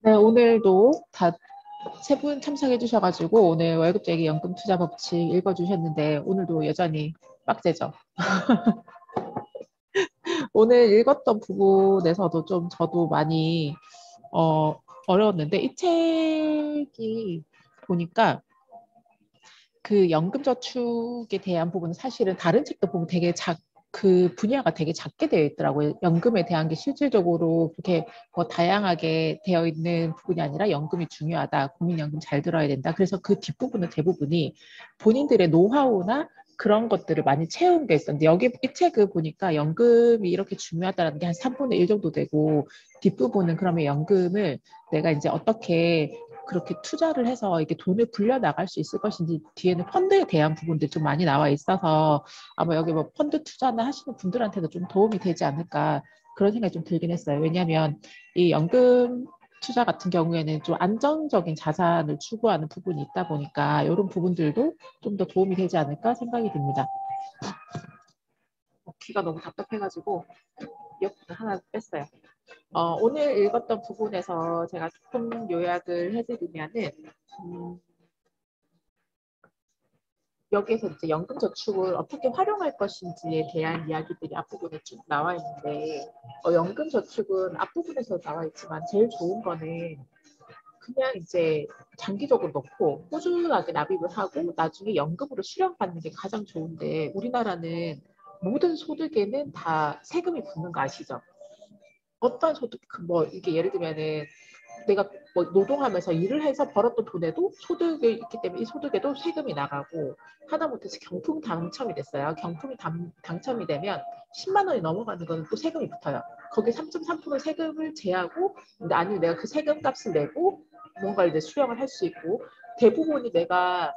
네, 오늘도 다 세 분 참석해 주셔가지고 오늘 월급제기 연금 투자 법칙 읽어주셨는데 오늘도 여전히 빡세죠. 오늘 읽었던 부분에서도 좀 저도 많이 어려웠는데 이 책이 보니까 그 연금저축에 대한 부분은 사실은 다른 책도 보면 그 분야가 되게 작게 되어 있더라고요. 연금에 대한 게 실질적으로 그렇게 뭐 다양하게 되어 있는 부분이 아니라 연금이 중요하다. 국민연금 잘 들어야 된다. 그래서 그 뒷부분은 대부분이 본인들의 노하우나 그런 것들을 많이 채운 게 있었는데 여기 이 책을 보니까 연금이 이렇게 중요하다는 게 한 3분의 1 정도 되고 뒷부분은 그러면 연금을 내가 이제 어떻게 그렇게 투자를 해서 이렇게 돈을 불려 나갈 수 있을 것인지 뒤에는 펀드에 대한 부분들 좀 많이 나와 있어서 아마 여기 뭐 펀드 투자나 하시는 분들한테도 좀 도움이 되지 않을까 그런 생각이 좀 들긴 했어요. 왜냐하면 이 연금 투자 같은 경우에는 좀 안정적인 자산을 추구하는 부분이 있다 보니까 이런 부분들도 좀 더 도움이 되지 않을까 생각이 듭니다. 귀가 너무 답답해가지고 이어폰을 하나 뺐어요. 오늘 읽었던 부분에서 제가 조금 요약을 해드리면은 음, 여기에서 이제 연금저축을 어떻게 활용할 것인지에 대한 이야기들이 앞부분에 쭉 나와 있는데 연금저축은 앞부분에서 나와 있지만 제일 좋은 거는 그냥 이제 장기적으로 넣고 꾸준하게 납입을 하고 나중에 연금으로 수령받는 게 가장 좋은데 우리나라는 모든 소득에는 다 세금이 붙는 거 아시죠? 어떤 소득, 뭐 이게 예를 들면은 내가 뭐 노동하면서 일을 해서 벌었던 돈에도 소득이 있기 때문에 이 소득에도 세금이 나가고 하다못해 경품 당첨이 됐어요. 경품이 당첨이 되면 10만 원이 넘어가는 거는 또 세금이 붙어요. 거기에 3.3% 세금을 제하고 아니면 내가 그 세금 값을 내고 뭔가 이제 수령을 할 수 있고 대부분이 내가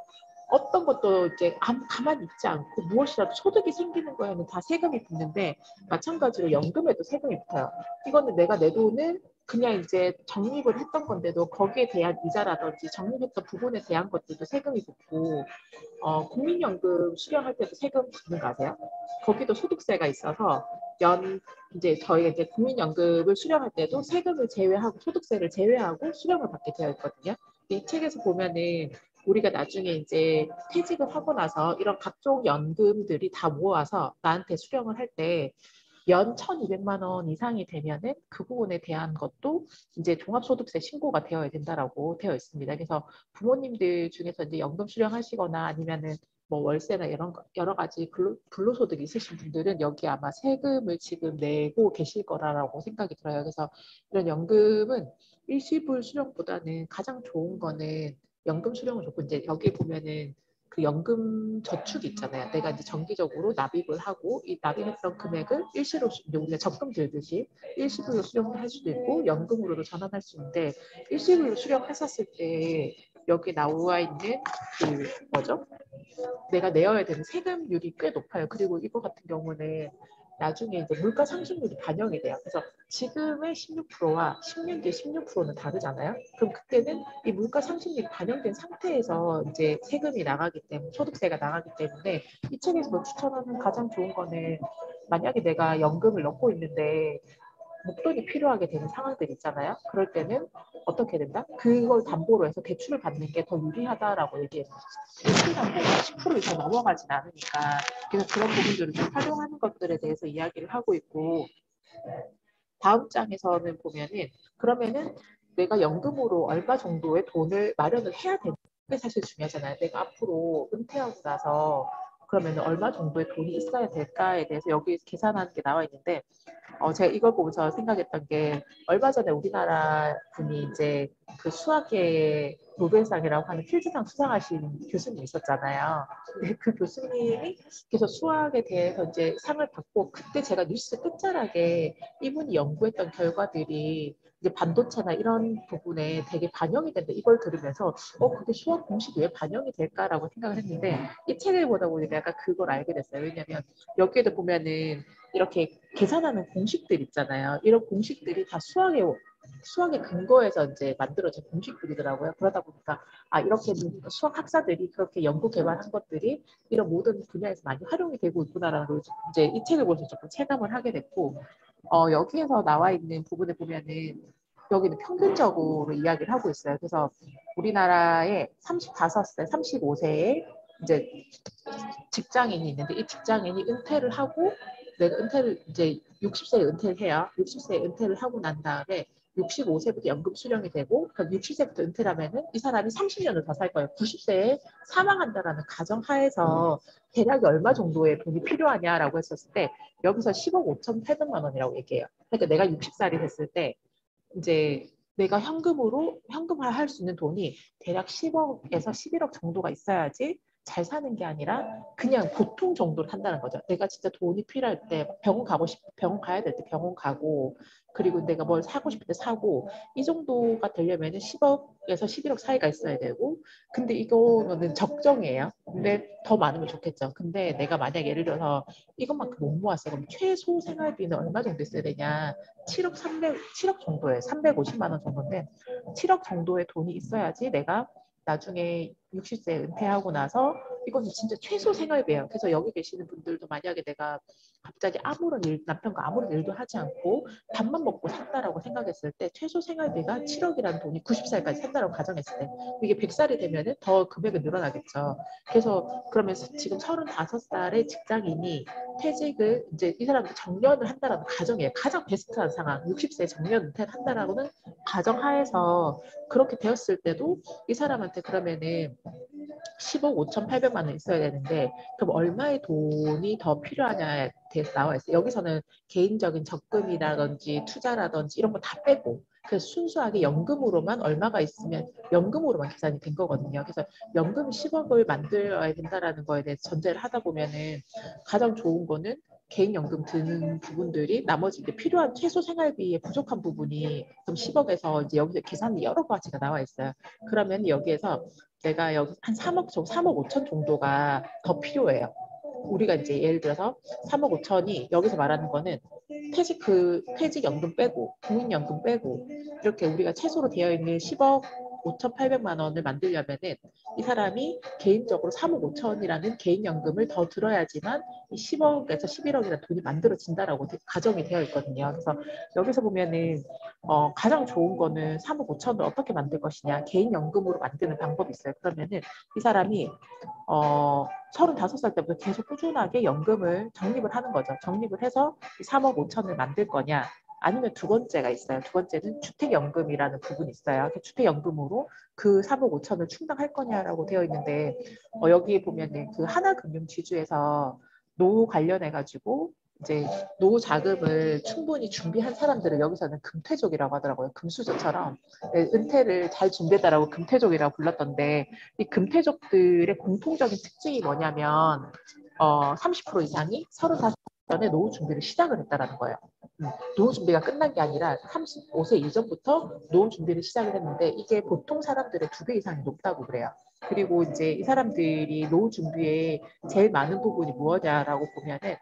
어떤 것도 이제 가만히 있지 않고 무엇이라도 소득이 생기는 거에는 다 세금이 붙는데 마찬가지로 연금에도 세금이 붙어요. 이거는 내가 내 돈을 그냥 이제 적립을 했던 건데도 거기에 대한 이자라든지 적립했던 부분에 대한 것들도 세금이 붙고 국민연금 수령할 때도 세금 붙는 거 아세요? 거기도 소득세가 있어서 이제 저희가 이제 국민연금을 수령할 때도 세금을 제외하고 소득세를 제외하고 수령을 받게 되어 있거든요. 이 책에서 보면은 우리가 나중에 이제 퇴직을 하고 나서 이런 각종 연금들이 다 모아서 나한테 수령을 할 때 연 1,200만 원 이상이 되면은 그 부분에 대한 것도 이제 종합소득세 신고가 되어야 된다라고 되어 있습니다. 그래서 부모님들 중에서 이제 연금 수령하시거나 아니면은 뭐 월세나 이런 여러 가지 근로소득이 있으신 분들은 여기 아마 세금을 지금 내고 계실 거라고 생각이 들어요. 그래서 이런 연금은 일시불 수령보다는 가장 좋은 거는 연금 수령을 좋고 이제 여기 보면은 그 연금 저축이 있잖아요. 내가 이제 정기적으로 납입을 하고 이 납입했던 금액을 일시로 우리가 적금 들듯이 일시불로 수령을 할 수도 있고 연금으로도 전환할 수 있는데 일시불로 수령했었을 때 여기 나와 있는 그 뭐죠? 내가 내어야 되는 세금률이 꽤 높아요. 그리고 이거 같은 경우는 나중에 이제 물가 상승률이 반영이 돼요. 그래서 지금의 16%와 10년 뒤 16%는 다르잖아요. 그럼 그때는 이 물가 상승률이 반영된 상태에서 이제 세금이 나가기 때문에 소득세가 나가기 때문에 이 책에서 뭐 추천하는 가장 좋은 거는 만약에 내가 연금을 넣고 있는데 목돈이 필요하게 되는 상황들 있잖아요. 그럴 때는 어떻게 된다? 그걸 담보로 해서 대출을 받는 게 더 유리하다라고 얘기해요. 대출 담보가 10% 이상 넘어가진 않으니까 그래서 그런 부분들을 좀 활용하는 것들에 대해서 이야기를 하고 있고 다음 장에서는 보면은 그러면은 내가 연금으로 얼마 정도의 돈을 마련을 해야 되는 게 사실 중요하잖아요. 내가 앞으로 은퇴하고 나서 그러면 얼마 정도의 돈이 있어야 될까에 대해서 여기 계산하는 게 나와 있는데 제가 이걸 보면서 생각했던 게 얼마 전에 우리나라 분이 이제 그 수학의 노벨상이라고 하는 필즈상 수상하신 교수님 있었잖아요. 근데 그 교수님이 그래서 수학에 대해서 이제 상을 받고 그때 제가 뉴스 끝자락에 이분이 연구했던 결과들이 이제 반도체나 이런 부분에 되게 반영이 된다. 이걸 들으면서 그게 수학 공식이 왜 반영이 될까라고 생각을 했는데 이 책을 보다 보니까 약간 그걸 알게 됐어요. 왜냐하면 여기에도 보면은 이렇게 계산하는 공식들 있잖아요. 이런 공식들이 다 수학의 근거에서 이제 만들어진 공식들이더라고요. 그러다 보니까 이렇게 수학 학사들이 그렇게 연구 개발한 것들이 이런 모든 분야에서 많이 활용이 되고 있구나라는 걸 이제 이 책을 보면서 조금 체감을 하게 됐고 여기에서 나와 있는 부분에 보면은 여기는 평균적으로 이야기를 하고 있어요. 그래서 우리나라에 35세, 35세에 이제 직장인이 있는데 이 직장인이 은퇴를 하고 내가 은퇴를 이제 60세에 은퇴를 해요. 60세에 은퇴를 하고 난 다음에 65세부터 연금 수령이 되고 그러니까 60세부터 은퇴를 하면은 이 사람이 30년을 더 살 거예요. 90세에 사망한다라는 가정하에서 대략 얼마 정도의 돈이 필요하냐라고 했었을 때 여기서 10억 5,800만 원이라고 얘기해요. 그러니까 내가 60살이 됐을 때 이제 내가 현금화할 수 있는 돈이 대략 10억에서 11억 정도가 있어야지 잘 사는 게 아니라 그냥 보통 정도를 한다는 거죠. 내가 진짜 돈이 필요할 때 병원 가야 될 때 병원 가고 그리고 내가 뭘 사고 싶을 때 사고 이 정도가 되려면 10억에서 11억 사이가 있어야 되고 근데 이거는 적정이에요. 근데 더 많으면 좋겠죠. 근데 내가 만약 예를 들어서 이것만큼 못 모았어. 그럼 최소 생활비는 얼마 정도 있어야 되냐? 7억 정도에 350만 원 정도인데 7억 정도의 돈이 있어야지 내가 나중에 60세 은퇴하고 나서 이거는 진짜 최소 생활비예요. 그래서 여기 계시는 분들도 만약에 내가 갑자기 남편과 아무런 일도 하지 않고 밥만 먹고 산다라고 생각했을 때 최소 생활비가 7억이라는 돈이 90살까지 산다라고 가정했을 때 이게 100살이 되면은 더 금액이 늘어나겠죠. 그래서 그러면 지금 35살의 직장인이 퇴직을 이제 이 사람이 정년을 한다라는 가정이에요. 가장 베스트한 상황. 60세 정년 은퇴를 한다라고는 가정하에서 그렇게 되었을 때도 이 사람한테 그러면은 10억 5,800만 원 있어야 되는데 그럼 얼마의 돈이 더 필요하냐에 대해서 나와 있어요. 여기서는 개인적인 적금이라든지 투자라든지 이런 거 다 빼고 그래서 순수하게 연금으로만 얼마가 있으면 연금으로만 계산이 된 거거든요. 그래서 연금 10억을 만들어야 된다라는 거에 대해서 전제를 하다 보면은 가장 좋은 거는 개인연금 드는 부분들이 나머지 이제 필요한 최소 생활비에 부족한 부분이 그럼 10억에서 이제 여기서 계산이 여러 가지가 나와 있어요. 그러면 여기에서 내가 여기 한 3억 5천 정도가 더 필요해요. 우리가 이제 예를 들어서 3억 5천이 여기서 말하는 거는 퇴직연금 빼고 국민연금 빼고 이렇게 우리가 최소로 되어 있는 10억 5,800만 원을 만들려면은 이 사람이 개인적으로 3억 5천이라는 개인연금을 더 들어야지만 이 10억에서 11억이라는 돈이 만들어진다라고 가정이 되어 있거든요. 그래서 여기서 보면은 가장 좋은 거는 3억 5천을 어떻게 만들 것이냐 개인연금으로 만드는 방법이 있어요. 그러면은 이 사람이 35살 때부터 계속 꾸준하게 연금을 적립을 하는 거죠. 적립을 해서 3억 5천을 만들 거냐 아니면 두 번째가 있어요. 두 번째는 주택연금이라는 부분이 있어요. 주택연금으로 그 3억 5천을 충당할 거냐라고 되어 있는데 여기 보면은 그 하나금융지주에서 노후 관련해가지고 이제 노후 자금을 충분히 준비한 사람들을 여기서는 금퇴족이라고 하더라고요. 금수저처럼 은퇴를 잘 준비했다라고 금퇴족이라고 불렀던데 이 금퇴족들의 공통적인 특징이 뭐냐면 30% 이상이 35 전에 노후 준비를 시작을 했다라는 거예요. 노후 준비가 끝난 게 아니라 35세 이전부터 노후 준비를 시작을 했는데 이게 보통 사람들의 2배 이상이 높다고 그래요. 그리고 이제 이 사람들이 노후 준비에 제일 많은 부분이 무엇이냐라고 보면은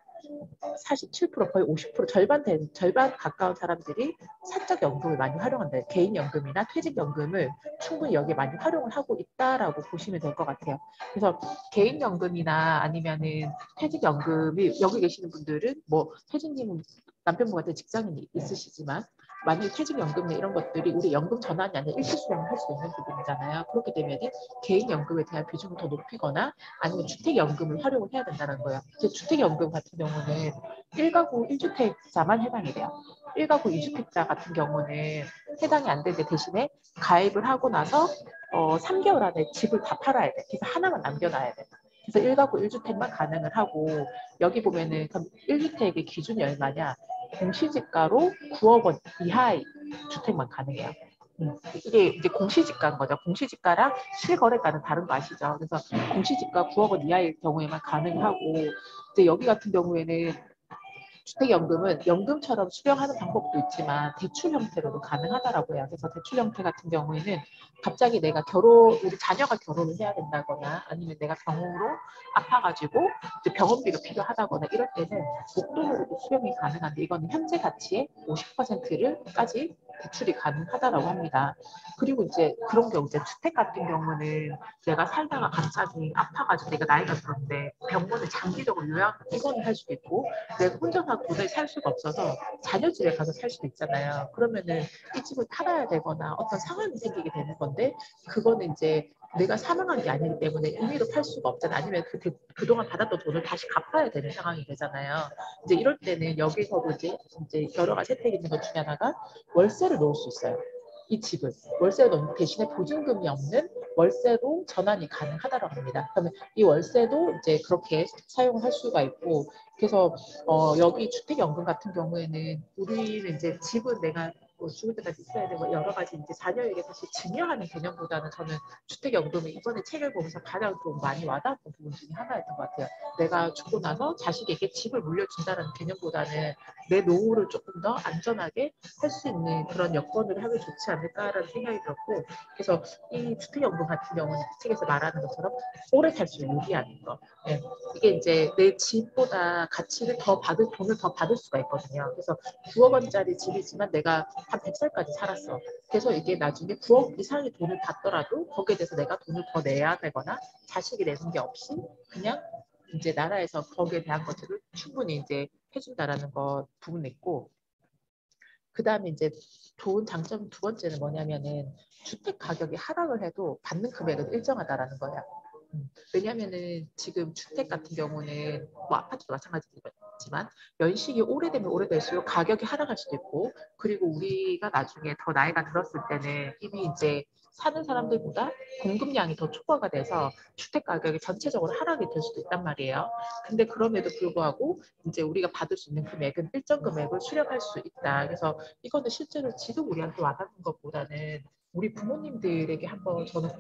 47% 거의 50% 절반 가까운 사람들이 사적 연금을 많이 활용한다. 개인 연금이나 퇴직 연금을 충분히 여기에 많이 활용을 하고 있다라고 보시면 될 것 같아요. 그래서 개인 연금이나 아니면은 퇴직 연금이 여기 계시는 분들은 뭐 퇴직님은 남편분한테 직장인이 있으시지만 만약에 퇴직연금이나 이런 것들이 우리 연금 전환이 아니라 일시 수령을 할 수 있는 부분이잖아요. 그렇게 되면 개인연금에 대한 비중을 더 높이거나 아니면 주택연금을 활용을 해야 된다는 거예요. 주택연금 같은 경우는 1가구 1주택자만 해당이 돼요. 1가구 2주택자 같은 경우는 해당이 안 되는데 대신에 가입을 하고 나서 3개월 안에 집을 다 팔아야 돼. 그래서 하나만 남겨놔야 돼. 그래서 1가구 1주택만 가능을 하고 여기 보면은 1주택의 기준이 얼마냐? 공시지가로 9억 원 이하의 주택만 가능해요. 이게 이제 공시지가인 거죠. 공시지가랑 실거래가는 다른 거 아시죠? 그래서 공시지가 9억 원 이하의 경우에만 가능하고 이제 여기 같은 경우에는 주택연금은 연금처럼 수령하는 방법도 있지만 대출 형태로도 가능하다라고 해요. 그래서 대출 형태 같은 경우에는 갑자기 우리 자녀가 결혼을 해야 된다거나 아니면 내가 병으로 아파가지고 이제 병원비가 필요하다거나 이럴 때는 목돈으로도 수령이 가능한데 이거는 현재 가치의 50%까지 구출이 가능하다라고 합니다. 그리고 이제 그런 경우 이제 주택 같은 경우는 내가 살다가 갑자기 아파가지고 내가 나이가 들었는데 병원에 장기적으로 요양 입원을 할 수도 있고 내가 혼자서 돈을 살 수가 없어서 자녀 집에 가서 살 수도 있잖아요. 그러면은 이 집을 팔아야 되거나 어떤 상황이 생기게 되는 건데 그거는 이제 내가 사망한 게 아니기 때문에 임의로 팔 수가 없잖아요. 아니면 그동안 받았던 돈을 다시 갚아야 되는 상황이 되잖아요. 이제 이럴 때는 여기서도 이제 여러 가지 혜택이 있는 것 중에 하나가 월세를 놓을 수 있어요. 이 집을 월세로 놓는 대신에 보증금이 없는 월세로 전환이 가능하다고 합니다. 그러면 이 월세도 이제 그렇게 사용을 할 수가 있고 그래서 여기 주택연금 같은 경우에는 우리는 이제 집은 내가 뭐 죽을 때까지 있어야 되고 여러 가지 이제 자녀에게 사실 증여하는 개념보다는 저는 주택연금을 이번에 책을 보면서 가장 좀 많이 와닿았던 부분 중에 하나였던 것 같아요. 내가 죽고 나서 자식에게 집을 물려준다는 개념보다는 내 노후를 조금 더 안전하게 할 수 있는 그런 여건을 하면 좋지 않을까라는 생각이 들었고 그래서 이 주택연금 같은 경우는 이 책에서 말하는 것처럼 오래 살수록 유리한 거. 네. 이게 이제 내 집보다 가치를 더 받을 돈을 더 받을 수가 있거든요. 그래서 9억 원짜리 집이지만 내가 한 100살까지 살았어. 그래서 이게 나중에 9억 이상의 돈을 받더라도 거기에 대해서 내가 돈을 더 내야 되거나 자식이 내는 게 없이 그냥 이제 나라에서 거기에 대한 것들을 충분히 이제 해준다라는 것 부분이 있고 그 다음에 이제 좋은 장점 두 번째는 뭐냐면은 주택 가격이 하락을 해도 받는 금액은 일정하다라는 거야. 왜냐하면은 지금 주택 같은 경우는 뭐 아파트도 마찬가지지만 연식이 오래되면 오래될수록 가격이 하락할 수도 있고 그리고 우리가 나중에 더 나이가 들었을 때는 이미 이제 사는 사람들보다 공급량이 더 초과가 돼서 주택 가격이 전체적으로 하락이 될 수도 있단 말이에요. 근데 그럼에도 불구하고 이제 우리가 받을 수 있는 금액은 일정 금액을 수령할 수 있다. 그래서 이거는 실제로 지금 우리한테 와닿는 것보다는 우리 부모님들에게 한번 저는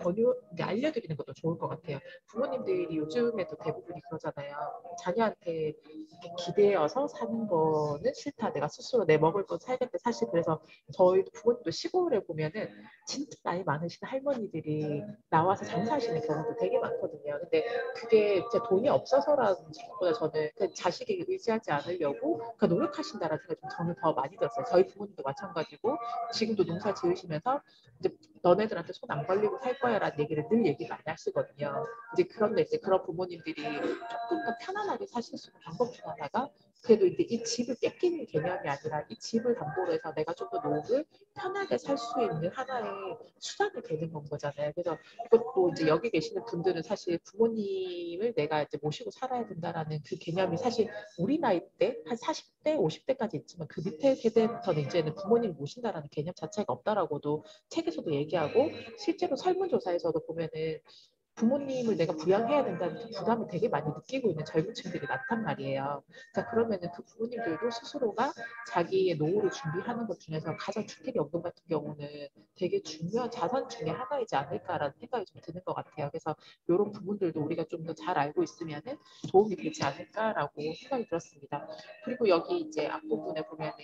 알려드리는 것도 좋을 것 같아요. 부모님들이 요즘에도 대부분이 그러잖아요. 자녀한테 이렇게 기대어서 사는 거는 싫다. 내가 스스로 내 먹을 거 살겠다. 사실 그래서 저희 부모님도 시골에 보면은 진짜 나이 많으신 할머니들이 나와서 장사하시는 경우도 되게 많거든요. 근데 그게 제 돈이 없어서라는 것보다 저는 그 자식에게 의지하지 않으려고 그 노력하신다라는 생각이 좀 저는 더 많이 들었어요. 저희 부모님도 마찬가지고 지금도 농사 지으시면서 이제 너네들한테 손 안 벌리고 살 거야라는 얘기를 늘 얘기 많이 하시거든요. 이제 그런데 이제 그런 부모님들이 조금 더 편안하게 사실 수 있는 방법 중 하나가 그래도 이제 이 집을 뺏기는 개념이 아니라 이 집을 담보로 해서 내가 좀 더 노후를 편하게 살 수 있는 하나의 수단이 되는 건 거잖아요. 그래서 이것도 이제 여기 계시는 분들은 사실 부모님을 내가 이제 모시고 살아야 된다라는 그 개념이 사실 우리 나이 때 한 40대, 50대까지 있지만 그 밑에 세대부터는 이제는 부모님 모신다라는 개념 자체가 없다라고도 책에서도 얘기하고 실제로 설문조사에서도 보면은 부모님을 내가 부양해야 된다는 그 부담을 되게 많이 느끼고 있는 젊은 층들이 많단 말이에요. 자, 그러면은 그 부모님들도 스스로가 자기의 노후를 준비하는 것 중에서 가장 주택연금 같은 경우는 되게 중요한 자산 중에 하나이지 않을까라는 생각이 좀 드는 것 같아요. 그래서 이런 부분들도 우리가 좀 더 잘 알고 있으면은 도움이 되지 않을까라고 생각이 들었습니다. 그리고 여기 이제 앞부분에 보면은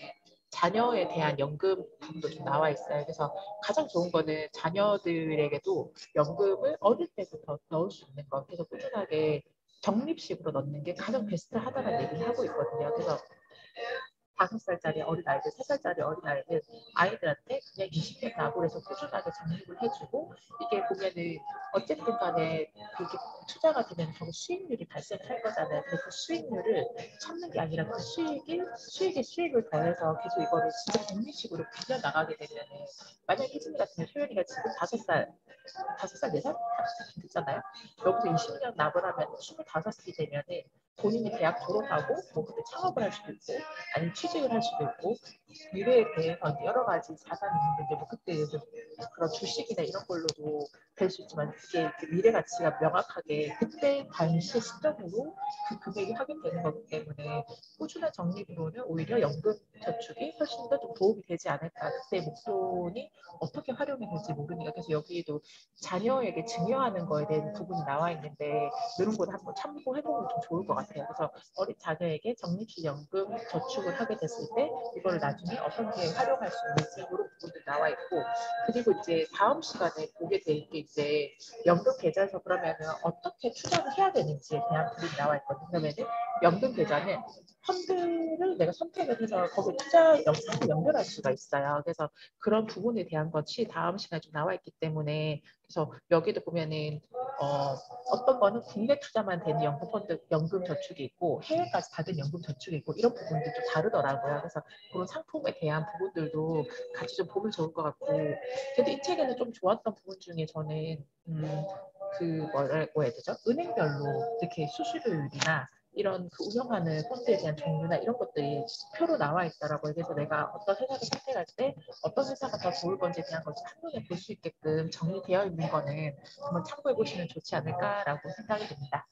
자녀에 대한 연금 부분도 좀 나와 있어요. 그래서 가장 좋은 거는 자녀들에게도 연금을 어릴 때부터 넣을 수 있는 거. 그래서 꾸준하게 적립식으로 넣는 게 가장 베스트하다는 얘기를 하고 있거든요. 그래서 5살짜리 어린아이들, 3살짜리 어린아이들, 아이들한테 그냥 20년 납을해서 꾸준하게 적립을 해주고 이게 보면은 어쨌든 간에 그게 투자가 되면 결국 수익률이 발생할 거잖아요. 근데 그 수익률을 참는 게 아니라 그 수익에 수익을 더해서 계속 이거를 진짜 적립식으로 빌려 나가게 되면은 만약 혜진이 같은 소연이가 지금 5살, 5살, 4살? 됐잖아요. 여기서 20년 납을 하면 25살이 되면은 본인이 대학 졸업하고 뭐 그때 창업을 할 수도 있고 아니면 취직을 할 수도 있고 미래에 대해서 여러 가지 자산이 있는데 이제 뭐 그때 이제 그런 주식이나 이런 걸로도 될 수 있지만 그게 미래 가치가 명확하게 그때 당시 시점으로 그 금액이 확인되는 거기 때문에 꾸준한 적립으로는 오히려 연금 저축이 훨씬 더 좀 도움이 되지 않을까 그때 목돈이 어떻게 활용이 될지 모르니까 그래서 여기에도 자녀에게 증여하는 거에 대한 부분이 나와 있는데 이런 걸 한번 참고해보면 좀 좋을 것 같아요. 그래서 어린 자녀에게 적립식 연금 저축을 하게 됐을 때 이걸 나중에 어떻게 활용할 수 있는지 이런 부분도 나와 있고 그리고 이제 다음 시간에 보게 될 게 이제 연금 계좌에서 그러면은 어떻게 투자를 해야 되는지에 대한 부분이 나와 있거든요. 그러면은 연금 계좌는 펀드를 내가 선택을 해서 거기 투자 영상을 연결할 수가 있어요. 그래서 그런 부분에 대한 것이 다음 시간에 좀 나와 있기 때문에 그래서 여기도 보면은 어떤 거는 국내 투자만 되는 연금 펀드, 연금 저축이 있고 해외까지 받은 연금 저축이 있고 이런 부분들이 좀 다르더라고요. 그래서 그런 상품에 대한 부분들도 같이 좀 보면 좋을 것 같고 그래도 이 책에는 좀 좋았던 부분 중에 저는 그 뭐라고 해야 되죠? 은행별로 이렇게 수수료율이나 이런 그 운영하는 펀드에 대한 종류나 이런 것들이 표로 나와 있더라고요. 그래서 내가 어떤 회사를 선택할 때 어떤 회사가 더 좋을 건지에 대한 것을 한눈에 볼 수 있게끔 정리되어 있는 거는 한번 참고해 보시면 좋지 않을까라고 생각이 듭니다.